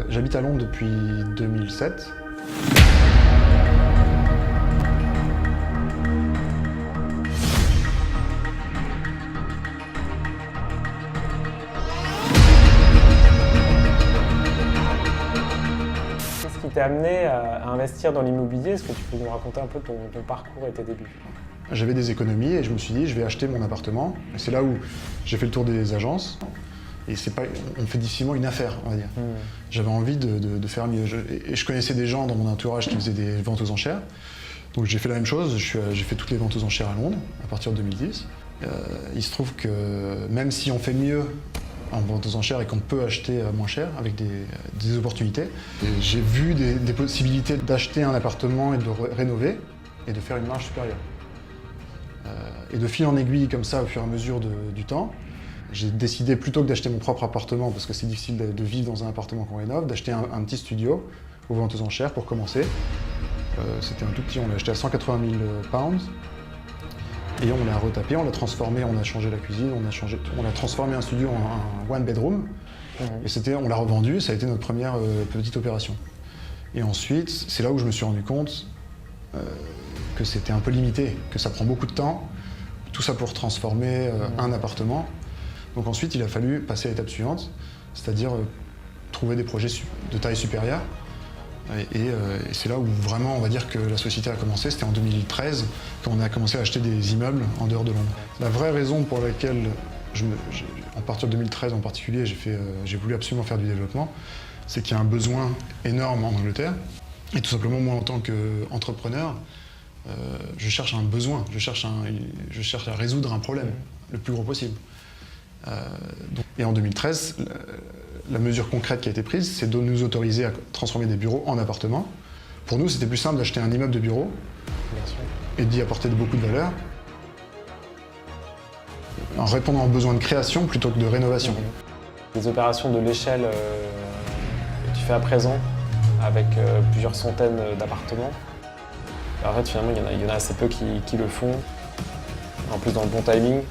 J'habite à Londres depuis 2007. Qu'est-ce qui t'a amené à investir dans l'immobilier? Est-ce que tu peux nous raconter un peu ton parcours et tes débuts? J'avais des économies et je me suis dit je vais acheter mon appartement. C'est là où j'ai fait le tour des agences. Et c'est pas, on fait difficilement une affaire, on va dire. J'avais envie de faire mieux. Et je connaissais des gens dans mon entourage qui faisaient des ventes aux enchères. Donc j'ai fait la même chose, j'ai fait toutes les ventes aux enchères à Londres à partir de 2010. Il se trouve que même si on fait mieux en vente aux enchères et qu'on peut acheter moins cher avec des opportunités, j'ai vu des possibilités d'acheter un appartement et de le rénover et de faire une marge supérieure. Et de fil en aiguille comme ça au fur et à mesure du temps, j'ai décidé plutôt que d'acheter mon propre appartement, parce que c'est difficile de vivre dans un appartement qu'on rénove, d'acheter un petit studio aux ventes aux enchères pour commencer. C'était un tout petit, on l'a acheté à 180 000 pounds. Et on l'a retapé, on l'a transformé, on a changé la cuisine, on a transformé un studio en un one bedroom. Et on l'a revendu, ça a été notre première petite opération. Et ensuite, c'est là où je me suis rendu compte que c'était un peu limité, que ça prend beaucoup de temps, tout ça pour transformer un appartement. Donc ensuite, il a fallu passer à l'étape suivante, c'est-à-dire trouver des projets de taille supérieure. Et c'est là où vraiment, on va dire que la société a commencé, c'était en 2013, quand on a commencé à acheter des immeubles en dehors de Londres. La vraie raison pour laquelle, à partir de 2013 en particulier, j'ai voulu absolument faire du développement, c'est qu'il y a un besoin énorme en Angleterre. Et tout simplement, moi, en tant qu'entrepreneur, je cherche un besoin, je cherche à résoudre un problème le plus gros possible. Et en 2013, la mesure concrète qui a été prise, c'est de nous autoriser à transformer des bureaux en appartements. Pour nous, c'était plus simple d'acheter un immeuble de bureau et d'y apporter beaucoup de valeur, en répondant aux besoins de création plutôt que de rénovation. Les opérations de l'échelle que tu fais à présent, avec plusieurs centaines d'appartements, en fait, finalement, il y en a assez peu qui le font, en plus dans le bon timing.